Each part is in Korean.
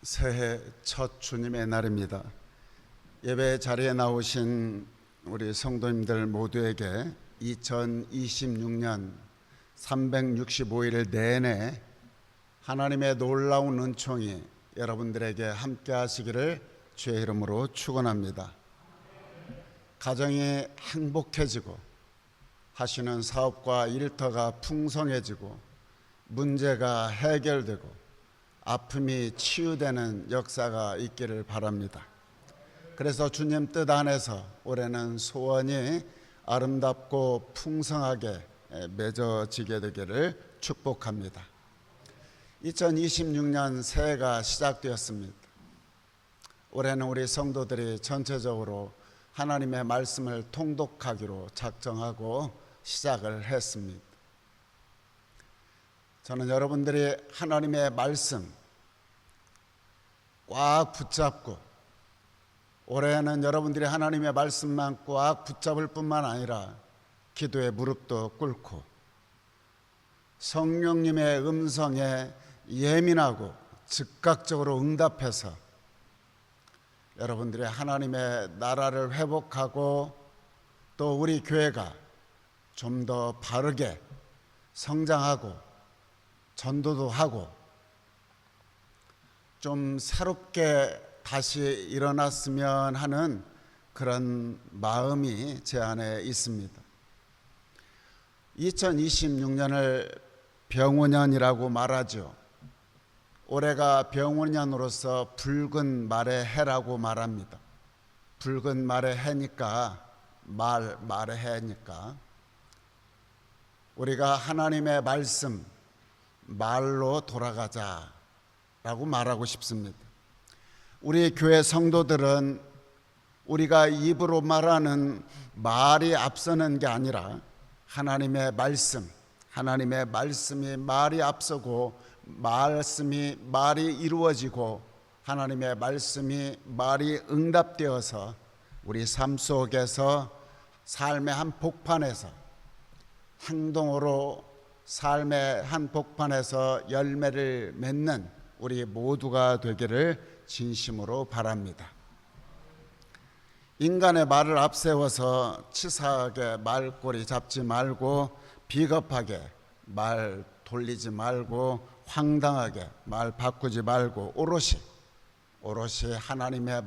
새해 첫 주님의 날입니다. 예배 자리에 나오신 우리 성도님들 모두에게 2026년 365일 내내 하나님의 놀라운 은총이 여러분들에게 함께 하시기를 주의 이름으로 축원합니다. 가정이 행복해지고 하시는 사업과 일터가 풍성해지고 문제가 해결되고 아픔이 치유되는 역사가 있기를 바랍니다. 그래서 주님 뜻 안에서 올해는 소원이 아름답고 풍성하게 맺어지게 되기를 축복합니다. 2026년 새해가 시작되었습니다. 올해는 우리 성도들이 전체적으로 하나님의 말씀을 통독하기로 작정하고 시작을 했습니다. 저는 여러분들이 하나님의 말씀 꽉 붙잡고 올해는 여러분들이 하나님의 말씀만 꽉 붙잡을 뿐만 아니라 기도의 무릎도 꿇고 성령님의 음성에 예민하고 즉각적으로 응답해서 여러분들이 하나님의 나라를 회복하고 또 우리 교회가 좀 더 바르게 성장하고 전도도 하고 좀 새롭게 다시 일어났으면 하는 그런 마음이 제 안에 있습니다. 2026년을 병원년이라고 말하죠. 올해가 병원년으로서 붉은 말의 해라고 말합니다. 붉은 말의 해니까 말의 해니까 우리가 하나님의 말씀 말로 돌아가자라고 말하고 싶습니다. 우리 교회 성도들은 우리가 입으로 말하는 말이 앞서는 게 아니라 하나님의 말씀이 말이 앞서고 말이 이루어지고 하나님의 말씀이 말이 응답되어서 우리 삶 속에서 삶의 한 복판에서 행동으로 삶의 한 복판에서 열매를 맺는 우리 모두가 되기를 진심으로 바랍니다. 인간의 말을 앞세워서 치사하게 말꼬리 잡지 말고 비겁하게 말 돌리지 말고 황당하게 말 바꾸지 말고 오롯이 하나님의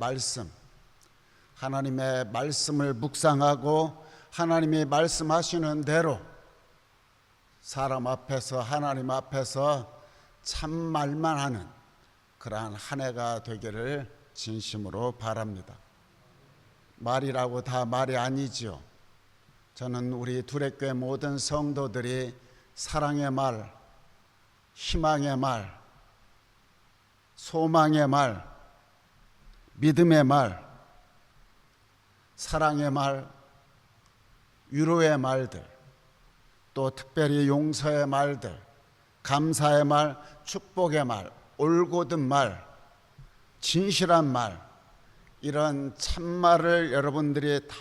말씀을 묵상하고 하나님이 말씀하시는 대로 사람 앞에서 하나님 앞에서 참말만 하는 그러한 한 해가 되기를 진심으로 바랍니다. 말이라고 다 말이 아니지요. 저는 우리 두레교회 모든 성도들이 사랑의 말, 희망의 말, 소망의 말, 믿음의 말, 사랑의 말, 위로의 말들, 또 특별히 용서의 말들, 감사의 말, 축복의 말, 올곧은 말, 진실한 말, 이런 참말을 여러분들이 다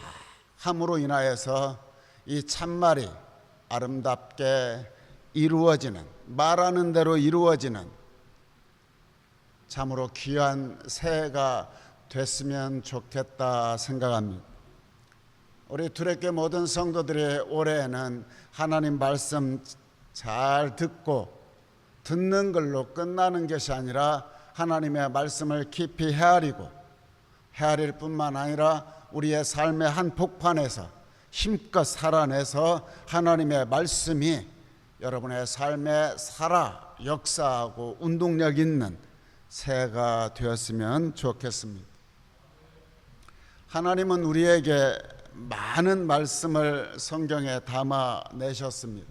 함으로 인하여서 이 참말이 아름답게 이루어지는, 말하는 대로 이루어지는 참으로 귀한 새해가 됐으면 좋겠다 생각합니다. 우리 두레교회 모든 성도들의 올해에는 하나님 말씀 잘 듣는 걸로 끝나는 것이 아니라 하나님의 말씀을 깊이 헤아릴 뿐만 아니라 우리의 삶의 한 복판에서 힘껏 살아내서 하나님의 말씀이 여러분의 삶에 살아 역사하고 운동력 있는 새해가 되었으면 좋겠습니다. 하나님은 우리에게 많은 말씀을 성경에 담아내셨습니다.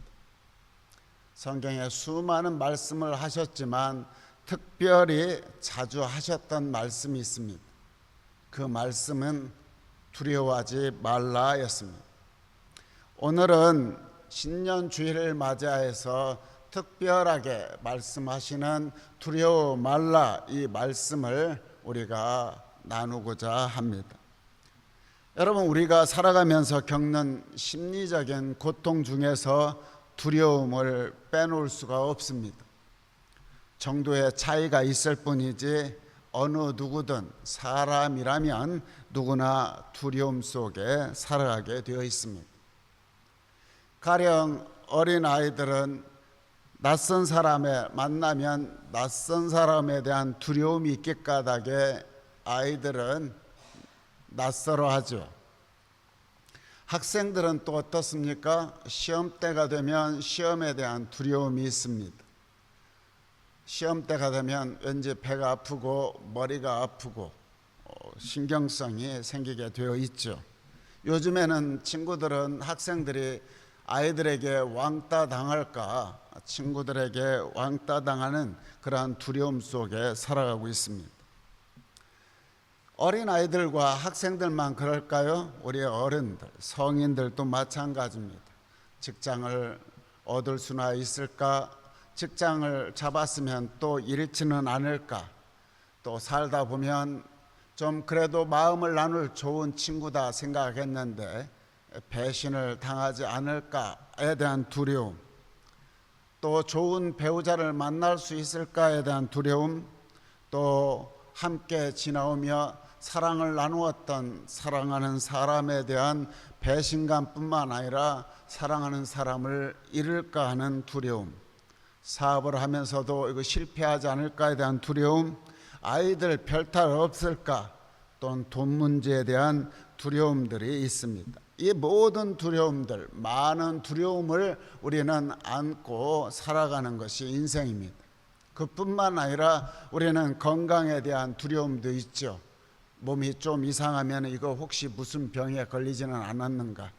성경에 수많은 말씀을 하셨지만 특별히 자주 하셨던 말씀이 있습니다. 그 말씀은 두려워하지 말라였습니다. 오늘은 신년 주일을 맞이해서 특별하게 말씀하시는 두려워 말라 이 말씀을 우리가 나누고자 합니다. 여러분, 우리가 살아가면서 겪는 심리적인 고통 중에서 두려움을 빼놓을 수가 없습니다. 정도의 차이가 있을 뿐이지 어느 누구든 사람이라면 누구나 두려움 속에 살아가게 되어 있습니다. 가령 어린 아이들은 낯선 사람에 만나면 낯선 사람에 대한 두려움이 있겠까닭에 아이들은 낯설어하죠. 학생들은 또 어떻습니까? 시험 때가 되면 시험에 대한 두려움이 있습니다. 시험 때가 되면 왠지 배가 아프고 머리가 아프고 신경성이 생기게 되어 있죠. 요즘에는 친구들은 학생들이 아이들에게 왕따 당할까, 친구들에게 왕따 당하는 그러한 두려움 속에 살아가고 있습니다. 어린 아이들과 학생들만 그럴까요? 우리 어른들, 성인들도 마찬가지입니다. 직장을 얻을 수나 있을까? 직장을 잡았으면 또 잃지는 않을까? 또 살다 보면 좀 그래도 마음을 나눌 좋은 친구다 생각했는데 배신을 당하지 않을까에 대한 두려움, 또 좋은 배우자를 만날 수 있을까에 대한 두려움, 또 함께 지나오며 사랑을 나누었던 사랑하는 사람에 대한 배신감뿐만 아니라 사랑하는 사람을 잃을까 하는 두려움, 사업을 하면서도 이거 실패하지 않을까에 대한 두려움, 아이들 별탈 없을까, 또는 돈 문제에 대한 두려움들이 있습니다. 이 모든 두려움들, 많은 두려움을 우리는 안고 살아가는 것이 인생입니다. 그뿐만 아니라 우리는 건강에 대한 두려움도 있죠. 몸이 좀 이상하면 이거 혹시 무슨 병에 걸리지는 않았는가,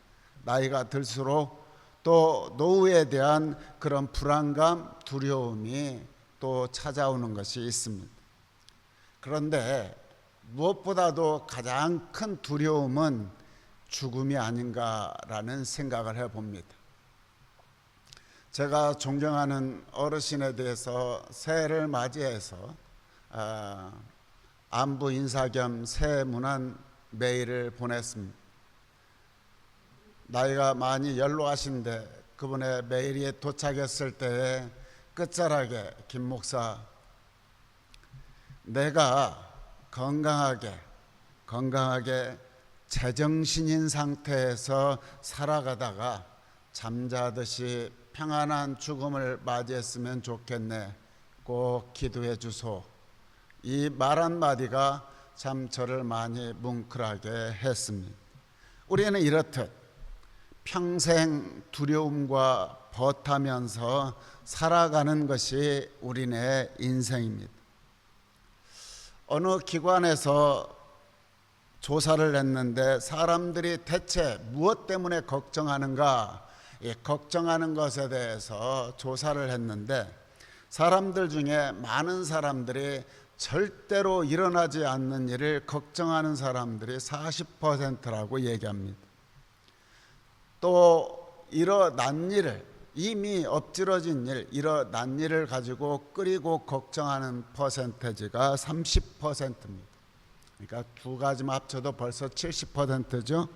나이가 들수록 또 노후에 대한 그런 불안감, 두려움이 또 찾아오는 것이 있습니다. 그런데 무엇보다도 가장 큰 두려움은 죽음이 아닌가라는 생각을 해봅니다. 제가 존경하는 어르신에 대해서 새해를 맞이해서 안부 인사 겸 새해 문안 메일을 보냈습니다. 나이가 많이 연로하신데 그분의 메일이 도착했을 때에 끝자락에 김 목사, 내가 건강하게 제정신인 상태에서 살아가다가 잠자듯이 평안한 죽음을 맞이했으면 좋겠네. 꼭 기도해 주소. 이 말 한마디가 참 저를 많이 뭉클하게 했습니다. 우리는 이렇듯 평생 두려움과 버타면서 살아가는 것이 우리네 인생입니다. 어느 기관에서 조사를 했는데 사람들이 대체 무엇 때문에 걱정하는가, 걱정하는 것에 대해서 조사를 했는데 사람들 중에 많은 사람들이 절대로 일어나지 않는 일을 걱정하는 사람들이 40%라고 얘기합니다. 또 일어난 일을, 이미 엎질러진 일, 일어난 일을 가지고 끓이고 걱정하는 퍼센테지가 30%입니다. 그러니까 두 가지만 합쳐도 벌써 70%죠.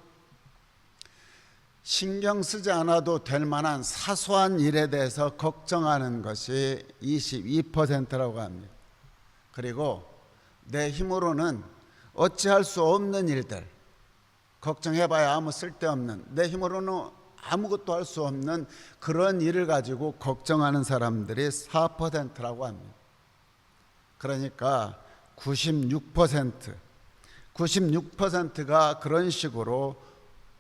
신경 쓰지 않아도 될 만한 사소한 일에 대해서 걱정하는 것이 22%라고 합니다. 그리고 내 힘으로는 어찌할 수 없는 일들, 걱정해봐야 아무 쓸데없는, 내 힘으로는 아무것도 할 수 없는 그런 일을 가지고 걱정하는 사람들이 4%라고 합니다. 그러니까 96%가 그런 식으로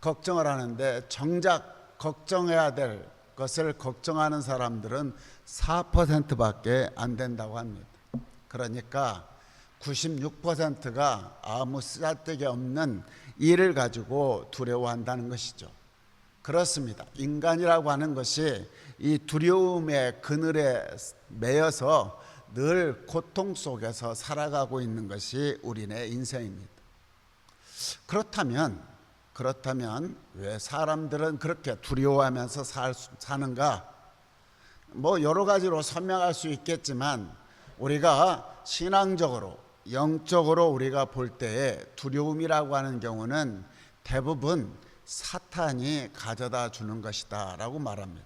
걱정을 하는데 정작 걱정해야 될 것을 걱정하는 사람들은 4%밖에 안 된다고 합니다. 그러니까 96%가 아무 쓸데기 없는 일을 가지고 두려워한다는 것이죠. 그렇습니다. 인간이라고 하는 것이 이 두려움의 그늘에 매여서 늘 고통 속에서 살아가고 있는 것이 우리네 인생입니다. 그렇다면 왜 사람들은 그렇게 두려워하면서 사는가? 여러 가지로 설명할 수 있겠지만 우리가 신앙적으로, 영적으로 우리가 볼 때에 두려움이라고 하는 경우는 대부분 사탄이 가져다 주는 것이다 라고 말합니다.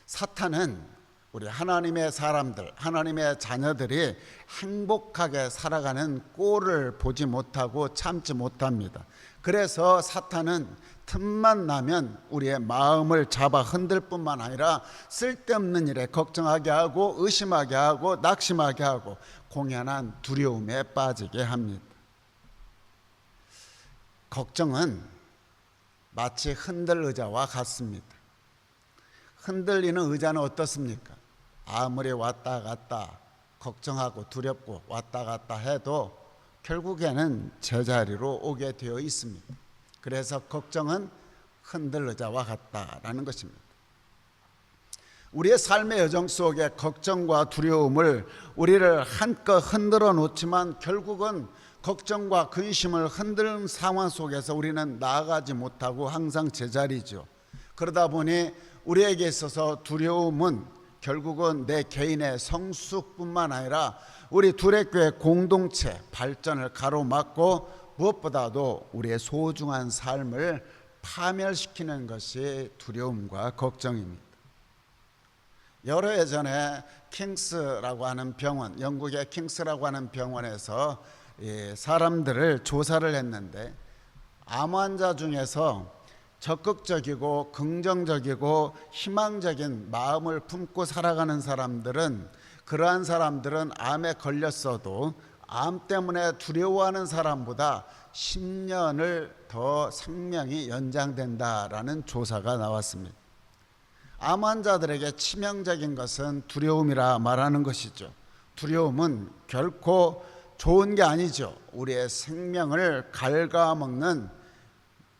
사탄은 우리 하나님의 사람들, 하나님의 자녀들이 행복하게 살아가는 꼴을 보지 못하고 참지 못합니다. 그래서 사탄은 틈만 나면 우리의 마음을 잡아 흔들 뿐만 아니라 쓸데없는 일에 걱정하게 하고 의심하게 하고 낙심하게 하고 공연한 두려움에 빠지게 합니다. 걱정은 마치 흔들 의자와 같습니다. 흔들리는 의자는 어떻습니까? 아무리 왔다 갔다 걱정하고 두렵고 왔다 갔다 해도 결국에는 제자리로 오게 되어 있습니다. 그래서 걱정은 흔들 의자와 같다라는 것입니다. 우리의 삶의 여정 속에 걱정과 두려움을 우리를 한껏 흔들어 놓지만 결국은 걱정과 근심을 흔드는 상황 속에서 우리는 나아가지 못하고 항상 제자리죠. 그러다 보니 우리에게 있어서 두려움은 결국은 내 개인의 성숙뿐만 아니라 우리 두레교회 공동체 발전을 가로막고 무엇보다도 우리의 소중한 삶을 파멸시키는 것이 두려움과 걱정입니다. 여러 해 전에 킹스라고 하는 병원, 영국의 킹스라고 하는 병원에서 사람들을 조사를 했는데 암 환자 중에서 적극적이고 긍정적이고 희망적인 마음을 품고 살아가는 사람들은, 그러한 사람들은 암에 걸렸어도 암 때문에 두려워하는 사람보다 10년을 더 생명이 연장된다라는 조사가 나왔습니다. 암 환자들에게 치명적인 것은 두려움이라 말하는 것이죠. 두려움은 결코 좋은 게 아니죠. 우리의 생명을 갉아먹는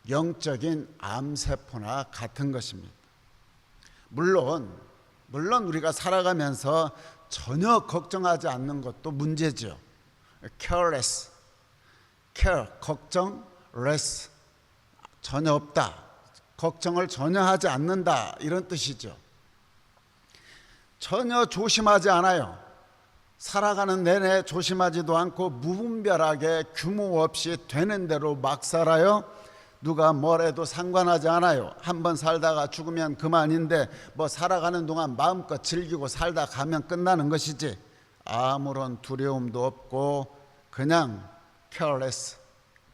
영적인 암세포나 같은 것입니다. 물론 우리가 살아가면서 전혀 걱정하지 않는 것도 문제죠. careless, 걱정, less, 전혀 없다, 걱정을 전혀 하지 않는다, 이런 뜻이죠. 전혀 조심하지 않아요. 살아가는 내내 조심하지도 않고 무분별하게 규모 없이 되는 대로 막 살아요. 누가 뭐래도 상관하지 않아요. 한번 살다가 죽으면 그만인데 뭐 살아가는 동안 마음껏 즐기고 살다 가면 끝나는 것이지, 아무런 두려움도 없고 그냥 careless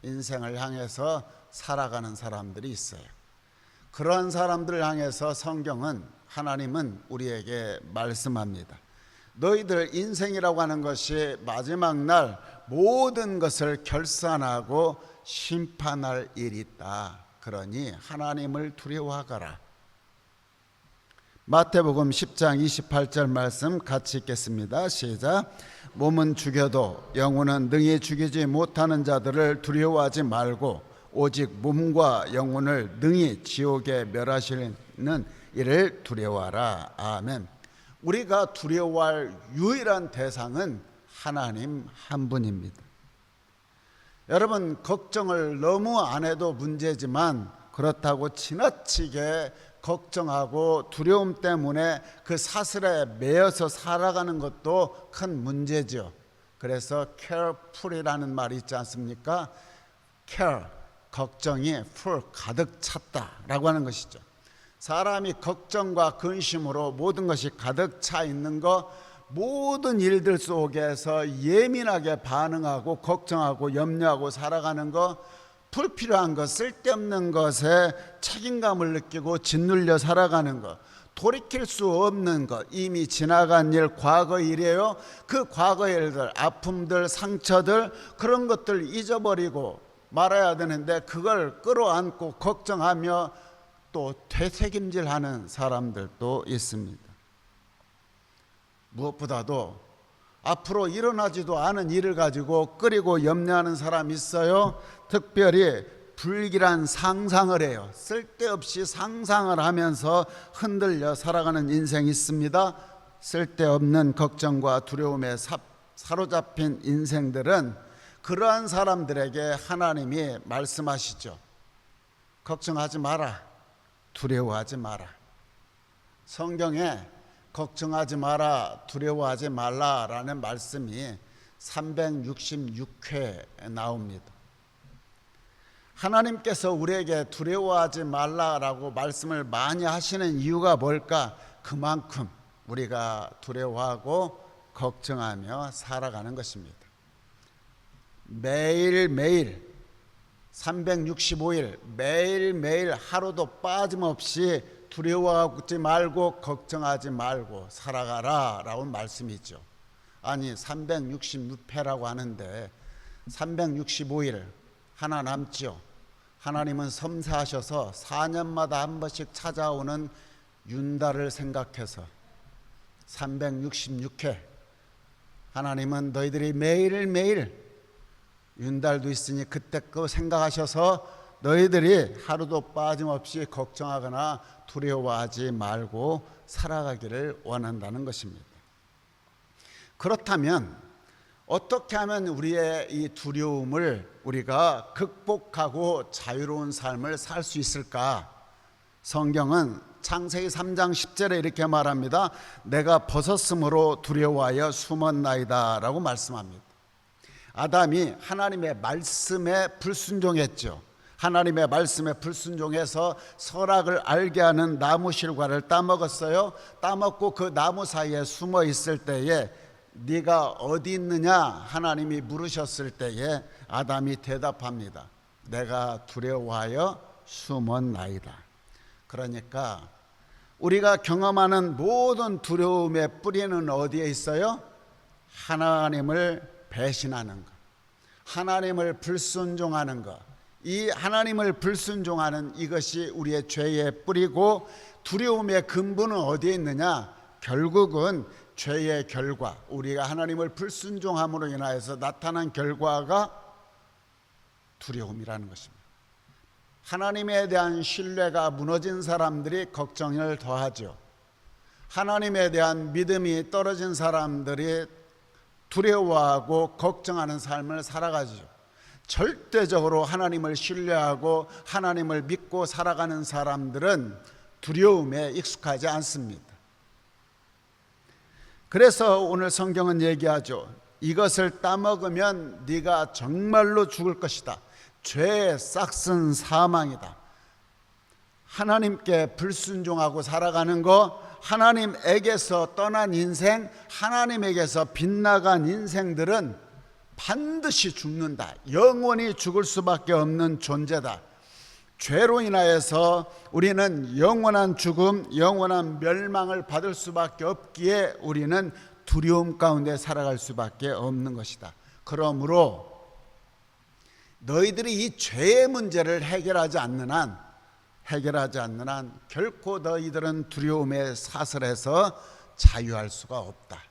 인생을 향해서 살아가는 사람들이 있어요. 그런 사람들을 향해서 성경은, 하나님은 우리에게 말씀합니다. 너희들 인생이라고 하는 것이 마지막 날 모든 것을 결산하고 심판할 일이 있다. 그러니 하나님을 두려워하거라. 마태복음 10장 28절 말씀 같이 읽겠습니다. 시작. 몸은 죽여도 영혼은 능히 죽이지 못하는 자들을 두려워하지 말고 오직 몸과 영혼을 능히 지옥에 멸하시는 이를 두려워하라. 아멘. 우리가 두려워할 유일한 대상은 하나님 한 분입니다. 여러분, 걱정을 너무 안 해도 문제지만 그렇다고 지나치게 걱정하고 두려움 때문에 그 사슬에 매여서 살아가는 것도 큰 문제죠. 그래서 careful이라는 말이 있지 않습니까? care, 걱정이 full, 가득 찼다라고 하는 것이죠. 사람이 걱정과 근심으로 모든 것이 가득 차 있는 것, 모든 일들 속에서 예민하게 반응하고 걱정하고 염려하고 살아가는 것, 불필요한 것, 쓸데없는 것에 책임감을 느끼고 짓눌려 살아가는 것, 돌이킬 수 없는 것, 이미 지나간 일, 과거 일이에요. 그 과거 일들, 아픔들, 상처들, 그런 것들 잊어버리고 말아야 되는데 그걸 끌어안고 걱정하며 또 되새김질하는 사람들도 있습니다. 무엇보다도 앞으로 일어나지도 않은 일을 가지고 끓이고 염려하는 사람이 있어요. 특별히 불길한 상상을 해요. 쓸데없이 상상을 하면서 흔들려 살아가는 인생이 있습니다. 쓸데없는 걱정과 두려움에 사로잡힌 인생들은, 그러한 사람들에게 하나님이 말씀하시죠. 걱정하지 마라, 두려워하지 마라. 성경에 걱정하지 마라, 두려워하지 말라라는 말씀이 366회 나옵니다. 하나님께서 우리에게 두려워하지 말라라고 말씀을 많이 하시는 이유가 뭘까? 그만큼 우리가 두려워하고 걱정하며 살아가는 것입니다. 매일매일 365일 매일매일 하루도 빠짐없이 두려워하지 말고 걱정하지 말고 살아가라 라고 말씀이죠. 아니 366회라고 하는데 365일 하나 남죠. 하나님은 섬사하셔서 4년마다 한 번씩 찾아오는 윤달을 생각해서 366회 하나님은 너희들이 매일매일 윤달도 있으니 그때 거 생각하셔서 너희들이 하루도 빠짐없이 걱정하거나 두려워하지 말고 살아가기를 원한다는 것입니다. 그렇다면 어떻게 하면 우리의 이 두려움을 우리가 극복하고 자유로운 삶을 살 수 있을까? 성경은 창세기 3장 10절에 이렇게 말합니다. 내가 벗었으므로 두려워하여 숨었나이다 라고 말씀합니다. 아담이 하나님의 말씀에 불순종했죠. 하나님의 말씀에 불순종해서 선악을 알게 하는 나무 실과를 따먹었어요. 따먹고 그 나무 사이에 숨어 있을 때에 네가 어디 있느냐 하나님이 물으셨을 때에 아담이 대답합니다. 내가 두려워하여 숨었나이다. 그러니까 우리가 경험하는 모든 두려움의 뿌리는 어디에 있어요? 하나님을 배신하는 것, 하나님을 불순종하는 것. 이 하나님을 불순종하는 이것이 우리의 죄의 뿌리고, 두려움의 근본은 어디에 있느냐? 결국은 죄의 결과, 우리가 하나님을 불순종함으로 인하여서 나타난 결과가 두려움이라는 것입니다. 하나님에 대한 신뢰가 무너진 사람들이 걱정을 더하죠. 하나님에 대한 믿음이 떨어진 사람들이 두려워하고 걱정하는 삶을 살아가죠. 절대적으로 하나님을 신뢰하고 하나님을 믿고 살아가는 사람들은 두려움에 익숙하지 않습니다. 그래서 오늘 성경은 얘기하죠. 이것을 따먹으면 네가 정말로 죽을 것이다. 죄의 싹슨 사망이다. 하나님께 불순종하고 살아가는 거, 하나님에게서 떠난 인생, 하나님에게서 빗나간 인생들은 반드시 죽는다. 영원히 죽을 수밖에 없는 존재다. 죄로 인하여서 우리는 영원한 죽음, 영원한 멸망을 받을 수밖에 없기에 우리는 두려움 가운데 살아갈 수밖에 없는 것이다. 그러므로 너희들이 이 죄의 문제를 해결하지 않는 한 결코 너희들은 두려움에 사슬해서 자유할 수가 없다.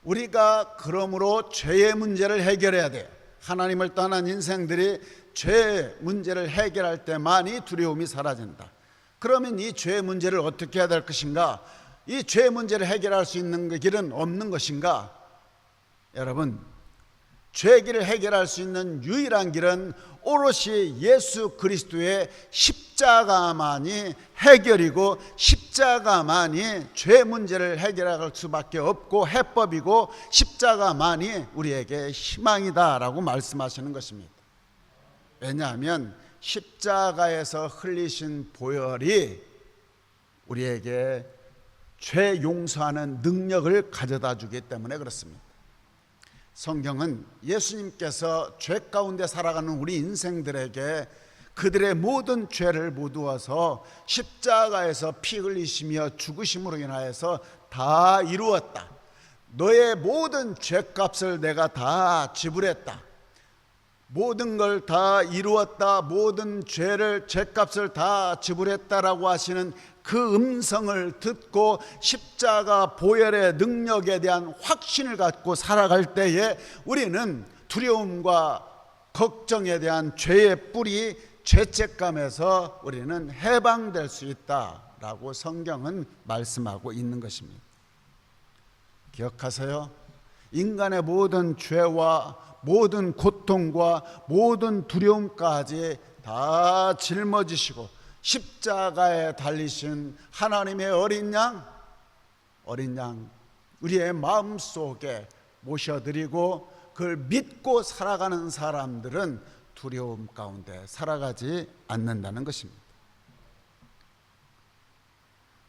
우리가 그러므로 죄의 문제를 해결해야 돼요. 하나님을 떠난 인생들이 죄의 문제를 해결할 때만이 두려움이 사라진다. 그러면 이 죄의 문제를 어떻게 해야 될 것인가? 이 죄의 문제를 해결할 수 있는 길은 없는 것인가? 여러분, 죄의 길을 해결할 수 있는 유일한 길은 오롯이 예수 그리스도의 십자가만이 해결이고, 십자가만이 죄 문제를 해결할 수밖에 없고 해법이고, 십자가만이 우리에게 희망이다라고 말씀하시는 것입니다. 왜냐하면 십자가에서 흘리신 보혈이 우리에게 죄 용서하는 능력을 가져다 주기 때문에 그렇습니다. 성경은 예수님께서 죄 가운데 살아가는 우리 인생들에게 그들의 모든 죄를 묻어서 십자가에서 피 흘리시며 죽으심으로 인하여서 다 이루었다. 너의 모든 죄값을 내가 다 지불했다. 모든 걸 다 이루었다. 모든 죄값을 다 지불했다라고 하시는 그 음성을 듣고 십자가 보혈의 능력에 대한 확신을 갖고 살아갈 때에 우리는 두려움과 걱정에 대한 죄의 뿌리, 죄책감에서 우리는 해방될 수 있다라고 성경은 말씀하고 있는 것입니다. 기억하세요. 인간의 모든 죄와 모든 고통과 모든 두려움까지 다 짊어지시고 십자가에 달리신 하나님의 어린 양 우리의 마음속에 모셔드리고 그걸 믿고 살아가는 사람들은 두려움 가운데 살아가지 않는다는 것입니다.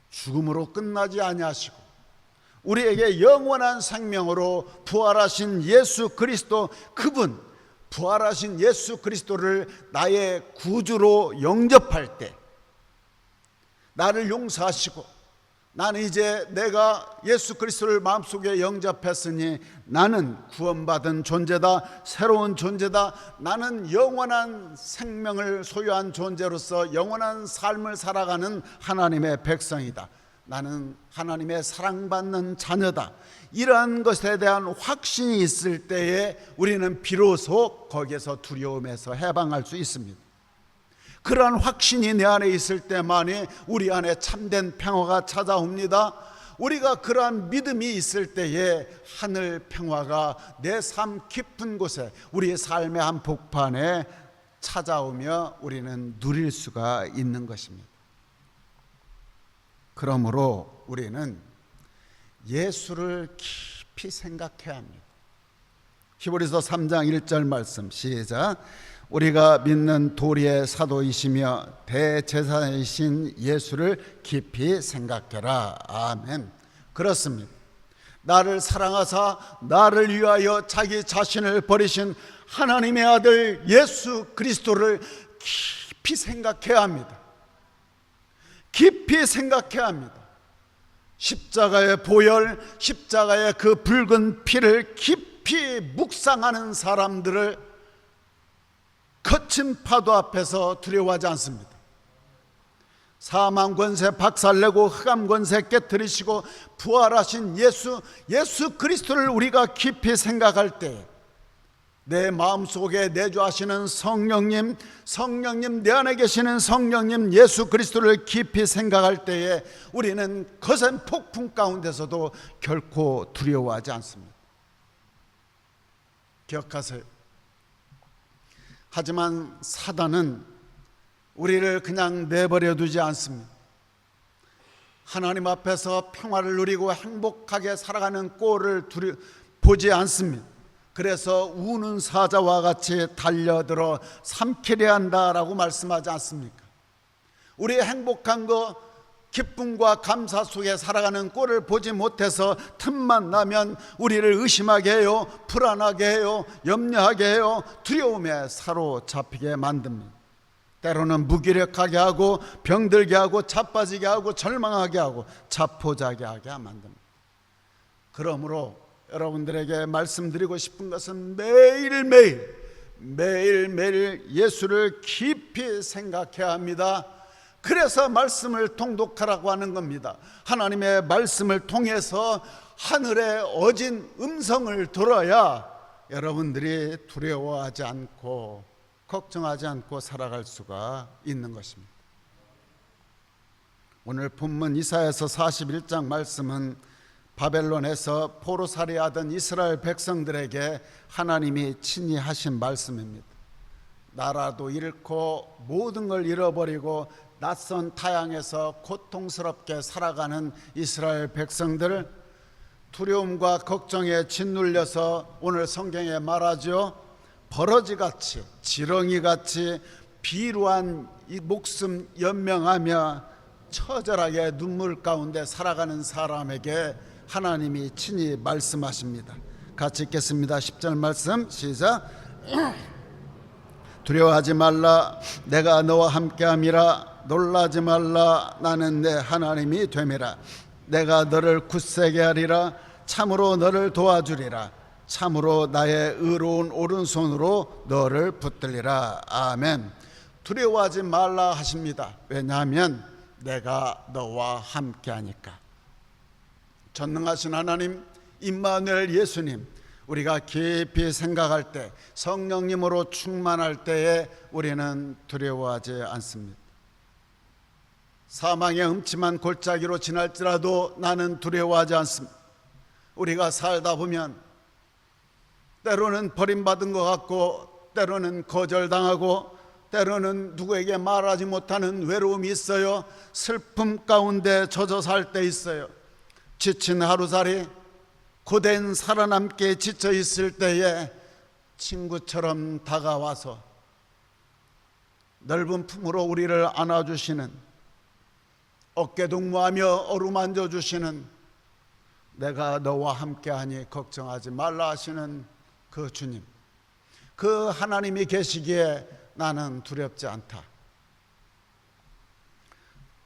죽음으로 끝나지 아니하시고 우리에게 영원한 생명으로 부활하신 예수 그리스도, 그분 부활하신 예수 그리스도를 나의 구주로 영접할 때 나를 용서하시고, 나는 이제 내가 예수 그리스도를 마음속에 영접했으니 나는 구원받은 존재다, 새로운 존재다, 나는 영원한 생명을 소유한 존재로서 영원한 삶을 살아가는 하나님의 백성이다, 나는 하나님의 사랑받는 자녀다, 이러한 것에 대한 확신이 있을 때에 우리는 비로소 거기에서 두려움에서 해방할 수 있습니다. 그러한 확신이 내 안에 있을 때만이 우리 안에 참된 평화가 찾아옵니다. 우리가 그러한 믿음이 있을 때에 하늘 평화가 내 삶 깊은 곳에, 우리의 삶의 한복판에 찾아오며 우리는 누릴 수가 있는 것입니다. 그러므로 우리는 예수를 깊이 생각해야 합니다. 히브리서 3장 1절 말씀 시작. 우리가 믿는 도리의 사도이시며 대제사장이신 예수를 깊이 생각해라. 아멘. 그렇습니다. 나를 사랑하사 나를 위하여 자기 자신을 버리신 하나님의 아들 예수 그리스도를 깊이 생각해야 합니다. 깊이 생각해야 합니다. 십자가의 보혈, 십자가의 그 붉은 피를 깊이 묵상하는 사람들을 거친 파도 앞에서 두려워하지 않습니다. 사망 권세 박살내고 흑암 권세 깨뜨리시고 부활하신 예수 그리스도를 우리가 깊이 생각할 때 내 마음속에 내주하시는 성령님, 내 안에 계시는 성령님 예수 그리스도를 깊이 생각할 때에 우리는 거센 폭풍 가운데서도 결코 두려워하지 않습니다. 기억하세요. 하지만 사단은 우리를 그냥 내버려 두지 않습니다. 하나님 앞에서 평화를 누리고 행복하게 살아가는 꼴을 보지 않습니다. 그래서 우는 사자와 같이 달려들어 삼키려 한다라고 말씀하지 않습니까? 우리의 행복한 거, 기쁨과 감사 속에 살아가는 꼴을 보지 못해서 틈만 나면 우리를 의심하게 해요, 불안하게 해요, 염려하게 해요, 두려움에 사로잡히게 만듭니다. 때로는 무기력하게 하고 병들게 하고 자빠지게 하고 절망하게 하고 자포자기하게 만듭니다. 그러므로 여러분들에게 말씀드리고 싶은 것은 매일매일 예수를 깊이 생각해야 합니다. 그래서 말씀을 통독하라고 하는 겁니다. 하나님의 말씀을 통해서 하늘의 어진 음성을 들어야 여러분들이 두려워하지 않고 걱정하지 않고 살아갈 수가 있는 것입니다. 오늘 본문 이사야서 41장 말씀은 바벨론에서 포로살이하던 이스라엘 백성들에게 하나님이 친히 하신 말씀입니다. 나라도 잃고 모든 걸 잃어버리고 낯선 타향에서 고통스럽게 살아가는 이스라엘 백성들, 두려움과 걱정에 짓눌려서 오늘 성경에 말하죠, 버러지같이 지렁이같이 비루한 이 목숨 연명하며 처절하게 눈물 가운데 살아가는 사람에게 하나님이 친히 말씀하십니다. 같이 읽겠습니다. 10절 말씀 시작. 두려워하지 말라, 내가 너와 함께함이라. 놀라지 말라, 나는 내 하나님이 됨이라. 내가 너를 굳세게 하리라. 참으로 너를 도와주리라. 참으로 나의 의로운 오른손으로 너를 붙들리라. 아멘. 두려워하지 말라 하십니다. 왜냐하면 내가 너와 함께하니까. 전능하신 하나님 임마누엘 예수님, 우리가 깊이 생각할 때, 성령님으로 충만할 때에 우리는 두려워하지 않습니다. 사망의 음침한 골짜기로 지날지라도 나는 두려워하지 않습니다. 우리가 살다 보면 때로는 버림받은 것 같고, 때로는 거절당하고, 때로는 누구에게 말하지 못하는 외로움이 있어요. 슬픔 가운데 젖어 살 때 있어요. 지친 하루살이, 고된 살아남기에 지쳐 있을 때에 친구처럼 다가와서 넓은 품으로 우리를 안아주시는, 어깨동무하며 어루만져 주시는, 내가 너와 함께하니 걱정하지 말라 하시는 그 주님, 그 하나님이 계시기에 나는 두렵지 않다.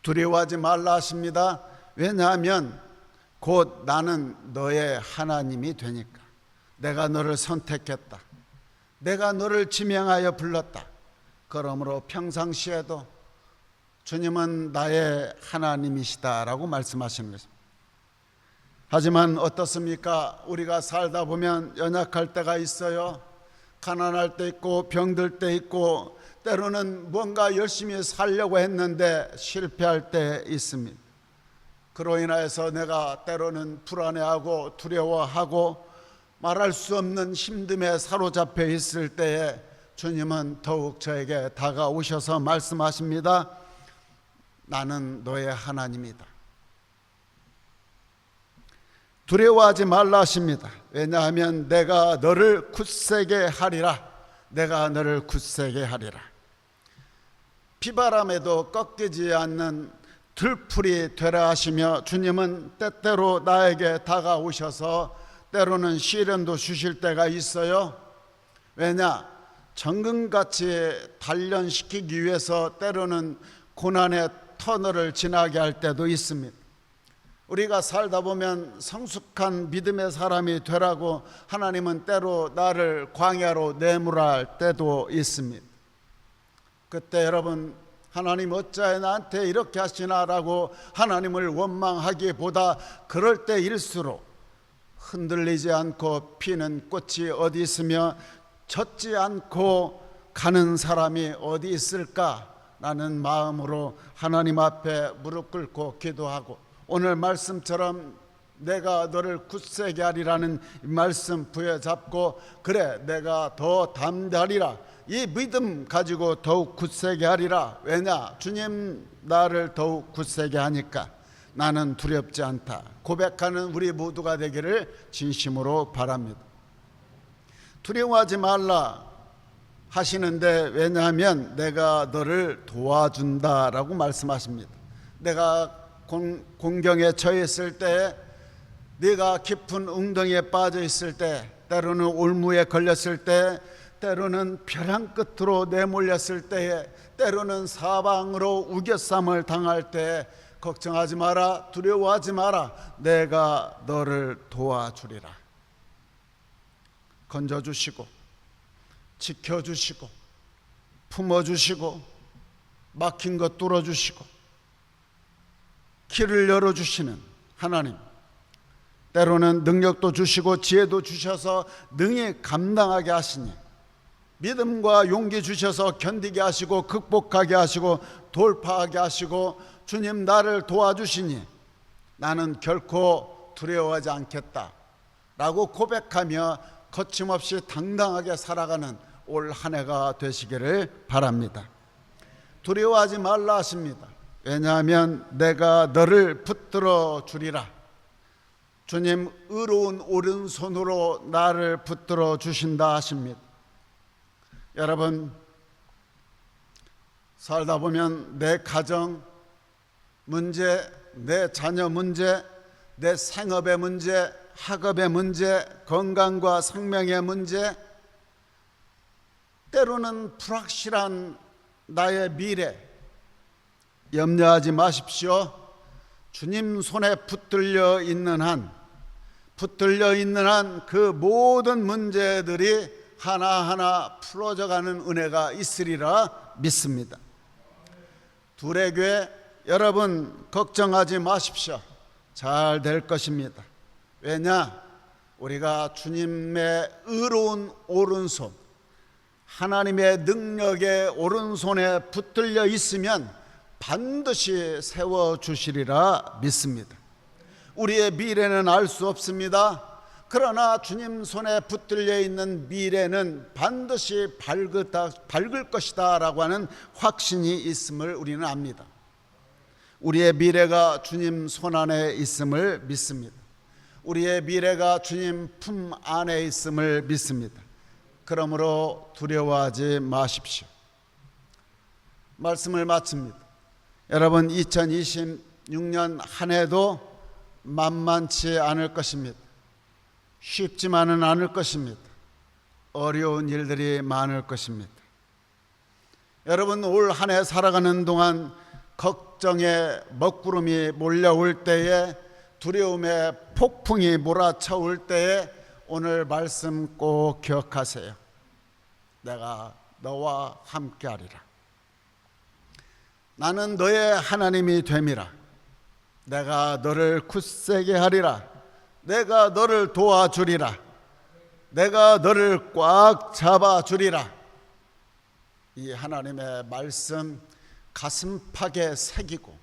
두려워하지 말라 하십니다. 왜냐하면 곧 나는 너의 하나님이 되니까. 내가 너를 선택했다. 내가 너를 지명하여 불렀다. 그러므로 평상시에도 주님은 나의 하나님이시다라고 말씀하시는 것입니다. 하지만 어떻습니까? 우리가 살다 보면 연약할 때가 있어요. 가난할 때 있고 병들 때 있고, 때로는 뭔가 열심히 살려고 했는데 실패할 때 있습니다. 그로 인하여서 내가 때로는 불안해하고 두려워하고 말할 수 없는 힘듦에 사로잡혀 있을 때에 주님은 더욱 저에게 다가오셔서 말씀하십니다. 나는 너의 하나님이다. 두려워하지 말라 하십니다. 왜냐하면 내가 너를 굳세게 하리라. 내가 너를 굳세게 하리라. 비바람에도 꺾이지 않는 들풀이 되라 하시며, 주님은 때때로 나에게 다가오셔서 때로는 시련도 주실 때가 있어요. 왜냐? 정금같이 단련시키기 위해서 때로는 고난의 터널을 지나게 할 때도 있습니다. 우리가 살다 보면 성숙한 믿음의 사람이 되라고 하나님은 때로 나를 광야로 내몰할 때도 있습니다. 그때 여러분, 하나님 어찌하여 나한테 이렇게 하시나라고 하나님을 원망하기보다 그럴 때일수록 흔들리지 않고 피는 꽃이 어디 있으며 젖지 않고 가는 사람이 어디 있을까라는 마음으로 하나님 앞에 무릎 꿇고 기도하고, 오늘 말씀처럼 내가 너를 굳세게 하리라는 말씀 부여잡고, 그래 내가 더 담대하리라, 이 믿음 가지고 더욱 굳세게 하리라. 왜냐? 주님 나를 더욱 굳세게 하니까 나는 두렵지 않다 고백하는 우리 모두가 되기를 진심으로 바랍니다. 두려워하지 말라 하시는데, 왜냐하면 내가 너를 도와준다라고 말씀하십니다. 내가 공경에 처해 있을 때, 네가 깊은 웅덩이에 빠져 있을 때, 때로는 올무에 걸렸을 때, 때로는 벼랑 끝으로 내몰렸을 때에, 때로는 사방으로 우겨쌈을 당할 때 걱정하지 마라, 두려워하지 마라, 내가 너를 도와주리라. 건져주시고 지켜주시고 품어주시고 막힌 것 뚫어주시고 길을 열어주시는 하나님, 때로는 능력도 주시고 지혜도 주셔서 능히 감당하게 하시니, 믿음과 용기 주셔서 견디게 하시고 극복하게 하시고 돌파하게 하시고, 주님 나를 도와주시니 나는 결코 두려워하지 않겠다 라고 고백하며 거침없이 당당하게 살아가는 올 한 해가 되시기를 바랍니다. 두려워하지 말라 하십니다. 왜냐하면 내가 너를 붙들어 주리라. 주님 의로운 오른손으로 나를 붙들어 주신다 하십니다. 여러분, 살다 보면 내 가정 문제, 내 자녀 문제, 내 생업의 문제, 학업의 문제, 건강과 생명의 문제, 때로는 불확실한 나의 미래, 염려하지 마십시오. 주님 손에 붙들려 있는 한 그 모든 문제들이 하나하나 풀어져가는 은혜가 있으리라 믿습니다. 두레교회 여러분, 걱정하지 마십시오. 잘 될 것입니다. 왜냐? 우리가 주님의 의로운 오른손, 하나님의 능력의 오른손에 붙들려 있으면 반드시 세워주시리라 믿습니다. 우리의 미래는 알 수 없습니다. 그러나 주님 손에 붙들려 있는 미래는 반드시 밝을 것이다 라고 하는 확신이 있음을 우리는 압니다. 우리의 미래가 주님 손 안에 있음을 믿습니다. 우리의 미래가 주님 품 안에 있음을 믿습니다. 그러므로 두려워하지 마십시오. 말씀을 마칩니다. 여러분, 2020 6년 한 해도 만만치 않을 것입니다. 쉽지만은 않을 것입니다. 어려운 일들이 많을 것입니다. 여러분, 올 한 해 살아가는 동안 걱정의 먹구름이 몰려올 때에, 두려움의 폭풍이 몰아쳐올 때에 오늘 말씀 꼭 기억하세요. 내가 너와 함께하리라. 나는 너의 하나님이 됨이라. 내가 너를 굳세게 하리라. 내가 너를 도와주리라. 내가 너를 꽉 잡아주리라. 이 하나님의 말씀 가슴팍에 새기고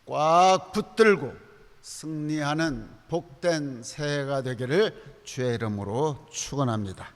꽉 붙들고 승리하는 복된 새해가 되기를 주의 이름으로 축원합니다.